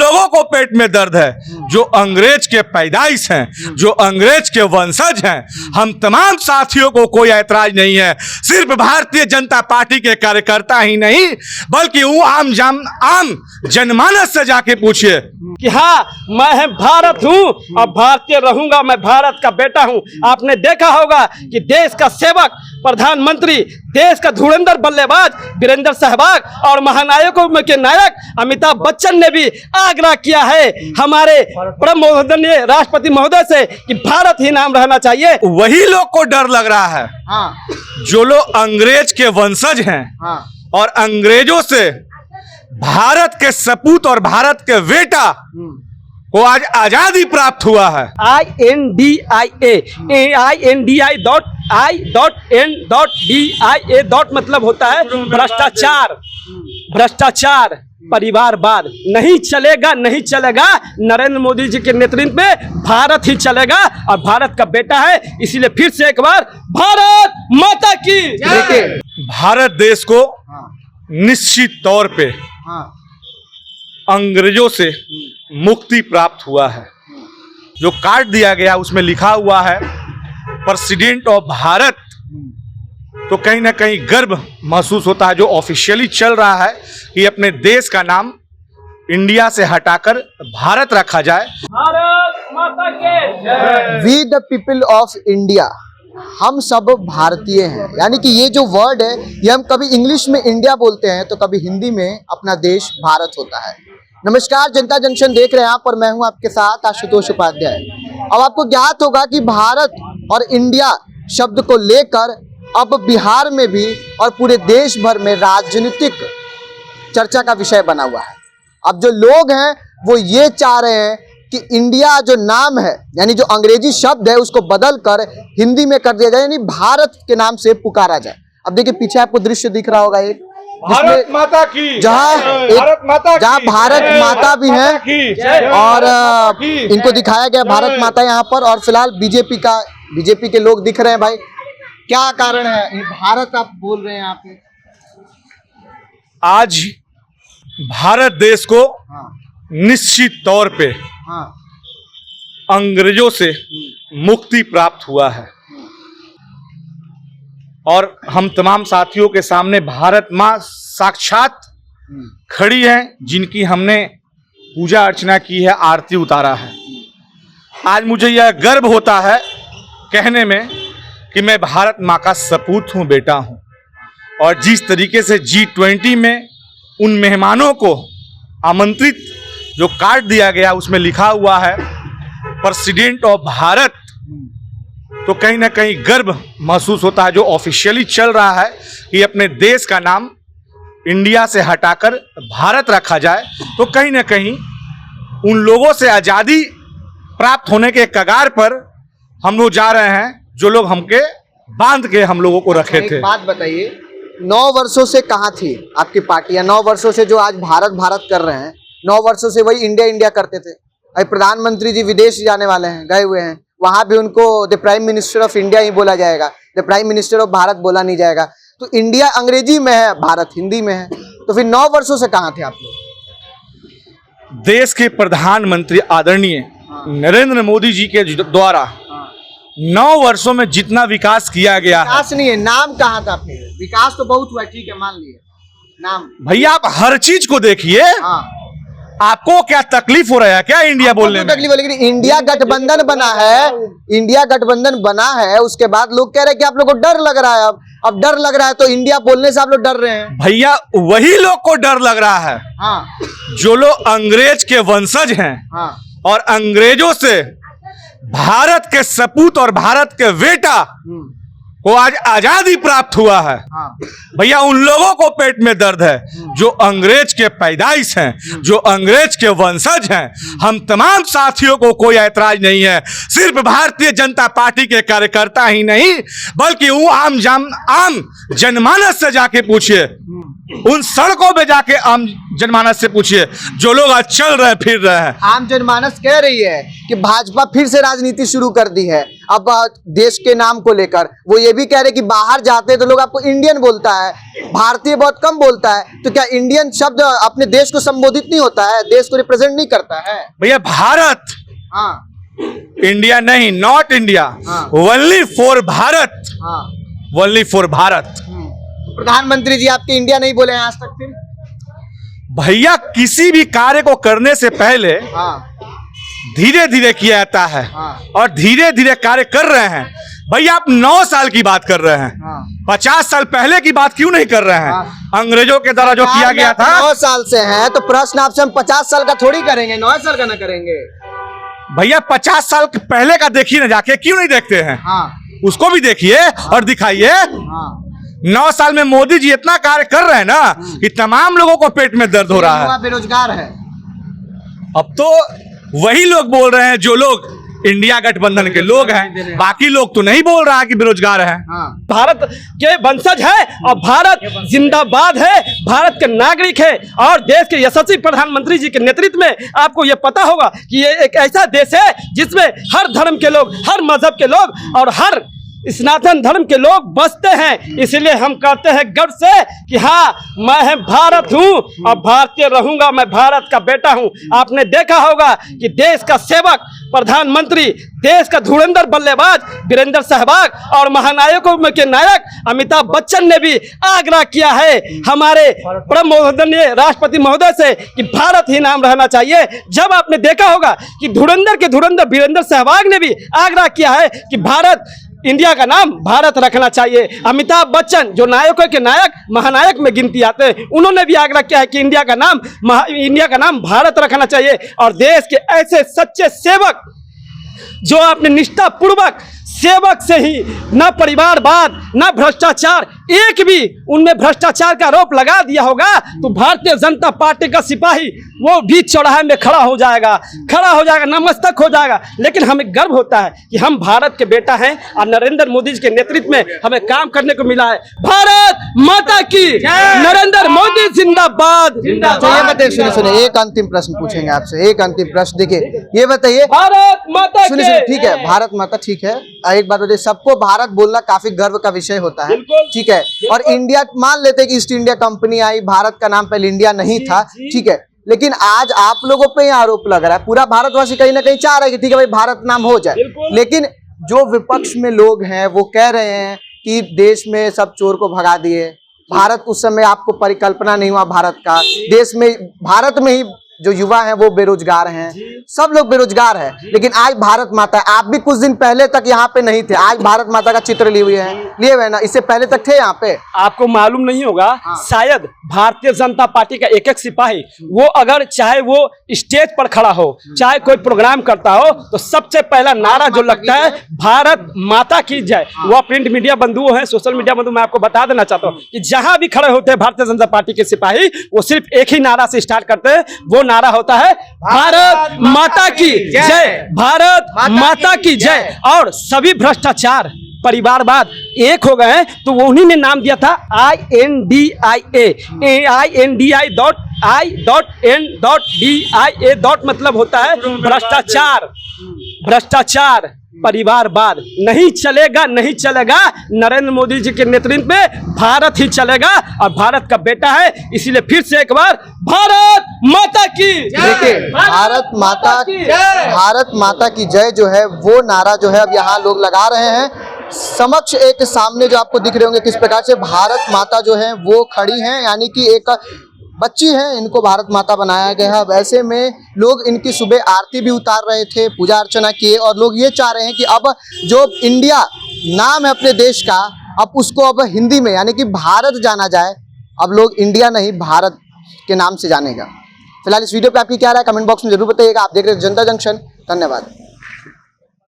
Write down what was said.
लोगों को पेट में दर्द है जो अंग्रेज के पैदाइश हैं, जो अंग्रेज के वंशज हैं। हम तमाम साथियों को कोई ऐतराज नहीं है। सिर्फ भारतीय जनता पार्टी के कार्यकर्ता ही नहीं बल्कि वो आम जनमानस से जाके पूछिए कि हाँ, मैं भारत हूँ और भारतीय रहूंगा, मैं भारत का बेटा हूँ। आपने देखा होगा कि देश का सेवक प्रधानमंत्री, देश का धुरंधर बल्लेबाज वीरेंद्र सहवाग और महानायकों के नायक अमिताभ बच्चन ने भी आग्रह किया है हमारे परम महोदय राष्ट्रपति महोदय से कि भारत ही नाम रहना चाहिए। वही लोग को डर लग रहा है हाँ। जो लोग अंग्रेज के वंशज हैं हाँ। और अंग्रेजों से भारत के सपूत और भारत के बेटा को आज आजादी प्राप्त हुआ है। INDIA मतलब होता है भ्रष्टाचार। भ्रष्टाचार, परिवारवाद नहीं चलेगा, नहीं चलेगा। नरेंद्र मोदी जी के नेतृत्व में भारत ही चलेगा और भारत का बेटा है। इसीलिए फिर से एक बार भारत माता की। देखिए, भारत देश को निश्चित तौर पे अंग्रेजों से मुक्ति प्राप्त हुआ है। जो कार्ड दिया गया उसमें लिखा हुआ है प्रेसिडेंट ऑफ भारत, तो कहीं ना कहीं गर्व महसूस होता है। जो ऑफिशियली चल रहा है कि अपने देश का नाम इंडिया से हटाकर भारत रखा जाए। भारत माता के। We the people of India, हम सब भारतीय हैं। यानी कि ये जो वर्ड है ये हम कभी इंग्लिश में इंडिया बोलते हैं तो कभी हिंदी में अपना देश भारत होता है। नमस्कार, जनता जंक्शन देख रहे हैं आप और मैं हूं आपके साथ आशुतोष उपाध्याय। अब आपको ज्ञात होगा कि भारत और इंडिया शब्द को लेकर अब बिहार में भी और पूरे देश भर में राजनीतिक चर्चा का विषय बना हुआ है। अब जो लोग हैं वो ये चाह रहे हैं कि इंडिया जो नाम है यानी जो अंग्रेजी शब्द है उसको बदल कर हिंदी में कर दिया जाए, यानी भारत के नाम से पुकारा जाए। अब देखिए पीछे आपको दृश्य दिख रहा होगा एक भारत माता की, जहाँ भारत माता भी है और इनको दिखाया गया भारत माता यहाँ पर। और फिलहाल बीजेपी के लोग दिख रहे हैं। भाई क्या कारण है ये भारत आप बोल रहे हैं आप? आज भारत देश को निश्चित तौर पे अंग्रेजों से मुक्ति प्राप्त हुआ है और हम तमाम साथियों के सामने भारत माँ साक्षात खड़ी है जिनकी हमने पूजा अर्चना की है, आरती उतारा है। आज मुझे यह गर्व होता है कहने में कि मैं भारत माँ का सपूत हूँ, बेटा हूँ। और जिस तरीके से G20 में उन मेहमानों को आमंत्रित जो कार्ड दिया गया उसमें लिखा हुआ है प्रेसिडेंट ऑफ भारत, तो कहीं ना कहीं गर्व महसूस होता है। जो ऑफिशियली चल रहा है कि अपने देश का नाम इंडिया से हटाकर भारत रखा जाए, तो कहीं ना कहीं उन लोगों से आज़ादी प्राप्त होने के कगार पर हम लोग जा रहे हैं जो लोग हमके बांध के हम लोगों को रखे थे। एक बात बताइए, 9 वर्षों से कहाँ थी आपकी पार्टियां? 9 वर्षों से जो आज भारत भारत कर रहे हैं, 9 वर्षों से वही इंडिया इंडिया करते थे। अभी प्रधानमंत्री जी विदेश जाने वाले हैं, गए हुए हैं, वहां भी उनको the prime minister of India ही बोला जाएगा, the prime minister of Bharat बोला नहीं जाएगा। तो इंडिया अंग्रेजी में है, भारत हिंदी में है, तो फिर 9 वर्षों से कहाँ थे आप लोग? देश के प्रधानमंत्री आदरणीय नरेंद्र मोदी जी के द्वारा 9 वर्षों में जितना विकास किया गया है, विकास नहीं है, नाम कहाँ था फिर? विकास तो बहुत हुआ, ठीक है मान लिया, नाम भैया आप हर चीज को देखिए। आपको क्या तकलीफ हो रहा है क्या इंडिया बोलने में? तकलीफ हो, लेकिन इंडिया गठबंधन बना है, इंडिया गठबंधन बना है, उसके बाद लोग कह रहे हैं कि आप लोग को डर लग रहा है। अब डर लग रहा है तो इंडिया बोलने से आप लोग डर रहे हैं। भैया वही लोग को डर लग रहा है जो लोग अंग्रेज के वंशज हैं और अंग्रेजों से भारत के सपूत और भारत के बेटा को आज आजादी प्राप्त हुआ है। भैया उन लोगों को पेट में दर्द है जो अंग्रेज के पैदाइश हैं, जो अंग्रेज के वंशज हैं। हम तमाम साथियों को कोई ऐतराज नहीं है। सिर्फ भारतीय जनता पार्टी के कार्यकर्ता ही नहीं बल्कि वो आम जनमानस से जाके पूछिए उन सड़कों पे जाके आम जनमानस से पूछिए, जो लोग आज चल रहे फिर रहे हैं। आम जनमानस कह रही है कि भाजपा फिर से राजनीति शुरू कर दी है अब देश के नाम को लेकर। वो ये भी कह रहे कि बाहर जाते हैं तो लोग आपको इंडियन बोलता है, भारतीय बहुत कम बोलता है। तो क्या इंडियन शब्द अपने देश को संबोधित नहीं होता है, देश को रिप्रेजेंट नहीं करता है? भैया भारत, हाँ इंडिया नहीं, नॉट इंडिया, हाँ। ओनली फॉर भारत, हाँ। Only for Bharat. प्रधानमंत्री जी आपके इंडिया नहीं बोले हैं आज तक फिर? भैया किसी भी कार्य को करने से पहले हाँ धीरे धीरे किया जाता है हाँ। और धीरे धीरे कार्य कर रहे हैं। भैया आप 9 साल की बात कर रहे हैं, हाँ। 50 साल पहले की बात क्यों नहीं कर रहे हैं? हाँ। अंग्रेजों के द्वारा जो किया गया था। 9 साल से है तो प्रश्न आपसे हम 50 साल का थोड़ी करेंगे, 9 साल का ना करेंगे। भैया 50 साल पहले का देखिए ना, जाके क्यों नहीं देखते हैं? हाँ उसको भी देखिए और दिखाइए। हाँ। 9 साल में मोदी जी इतना कार्य कर रहे हैं ना कि तमाम लोगों को पेट में दर्द हो रहा है। युवा बेरोजगार है। अब तो वही लोग बोल रहे हैं जो लोग इंडिया गठबंधन के लोग हैं, बाकी लोग तो नहीं बोल रहा है कि बेरोजगार है। हाँ। भारत के वंशज है और भारत जिंदाबाद है, भारत के नागरिक है और देश के यशस्वी प्रधानमंत्री जी के नेतृत्व में आपको ये पता होगा कि ये एक ऐसा देश है जिसमें हर धर्म के लोग, हर मजहब के लोग और हर सनातन धर्म के लोग बसते हैं। इसलिए हम कहते हैं गर्व से कि हाँ, मैं भारत हूँ और भारतीय रहूंगा, मैं भारत का बेटा हूँ। आपने देखा होगा कि देश का सेवक प्रधानमंत्री, देश का धुरंधर बल्लेबाज वीरेंद्र सहवाग और महानायकों में के नायक अमिताभ बच्चन ने भी आग्रह किया है हमारे परम महोदय राष्ट्रपति महोदय से कि भारत ही नाम रहना चाहिए। जब आपने देखा होगा कि धुरंधर के धुरंधर वीरेंद्र सहवाग ने भी आग्रह किया है कि भारत, इंडिया का नाम भारत रखना चाहिए। अमिताभ बच्चन जो नायकों के नायक, महानायक में गिनती आते हैं, उन्होंने भी आग्रह किया है कि इंडिया का नाम भारत रखना चाहिए। और देश के ऐसे सच्चे सेवक जो अपने निष्ठा पूर्वक सेवक से ही न परिवारवाद न भ्रष्टाचार, एक भी उनमें भ्रष्टाचार का आरोप लगा दिया होगा तो भारतीय जनता पार्टी का सिपाही वो बीच चौराहे में खड़ा हो जाएगा, नमस्तक हो जाएगा। लेकिन हमें गर्व होता है कि हम भारत के बेटा हैं और नरेंद्र मोदी जी के नेतृत्व में हमें काम करने को मिला है। भारत माता की, नरेंद्र मोदी जिंदाबाद। अच्छा ये बताइए, सुनिए एक अंतिम प्रश्न पूछेंगे आपसे, एक अंतिम प्रश्न। देखिए ये बताइए, भारत माता की, सुनिए ठीक है, भारत माता ठीक है, एक बात बताइए, सबको भारत बोलना काफी गर्व का विषय होता है, ठीक है। और इंडिया मान लेते हैं कि ईस्ट इंडिया कंपनी आई, भारत का नाम पहले इंडिया नहीं था, ठीक है। लेकिन आज आप लोगों पे आरोप लग रहा है, पूरा भारतवासी कहीं ना कहीं चाह रहा है कि ठीक है भाई भारत नाम हो जाए। लेकिन जो विपक्ष में लोग हैं वो कह रहे हैं कि देश में सब चोर को भगा दिए, भारत उस समय आपको परिकल्पना नहीं हुआ भारत का, देश में भारत में ही जो युवा हैं वो बेरोजगार हैं, सब लोग बेरोजगार हैं। लेकिन आज भारत माता है, आप भी कुछ दिन पहले तक यहाँ पे नहीं थे, आज भारत माता का चित्र लिए हुए ना, इससे पहले तक थे यहाँ पे? आपको मालूम नहीं होगा, शायद भारतीय जनता पार्टी का एक एक सिपाही वो अगर चाहे वो स्टेज पर खड़ा हो, चाहे कोई प्रोग्राम करता हो, तो सबसे पहला नारा जो लगता है भारत माता की जय। वो प्रिंट मीडिया बंधुओं हैं, सोशल मीडिया बंधु, मैं आपको बता देना चाहता हूँ कि जहां भी खड़े होते हैं भारतीय जनता पार्टी के सिपाही, वो सिर्फ एक ही नारा से स्टार्ट करते हैं, वो नारा होता है भारत माता की जय, भारत माता की जय। और सभी भ्रष्टाचार, परिवारवाद एक हो गए हैं, तो वो उन्हीं ने नाम दिया था INDIA मतलब होता है भ्रष्टाचार। भ्रष्टाचार, परिवारवाद नहीं चलेगा, नहीं चलेगा। नरेंद्र मोदी जी के नेतृत्व में भारत ही चलेगा और भारत का बेटा है। इसीलिए फिर से एक बार भारत माता की देखिए, भारत माता की जय जो है वो नारा जो है अब यहाँ लोग लगा रहे हैं। समक्ष एक सामने जो आपको दिख रहे होंगे किस प्रकार से भारत माता जो है वो खड़ी हैं, यानी कि एक बच्ची हैं, इनको भारत माता बनाया गया है। वैसे में लोग इनकी सुबह आरती भी उतार रहे थे, पूजा अर्चना किए, और लोग ये चाह रहे हैं कि अब जो इंडिया नाम है अपने देश का, अब उसको अब हिंदी में यानी कि भारत जाना जाए। अब लोग इंडिया नहीं भारत के नाम से जानेगा। फिलहाल इस वीडियो पे आपकी क्या राय, कमेंट बॉक्स में जरूर बताइएगा। आप देख रहे हैं जनता जंक्शन। धन्यवाद।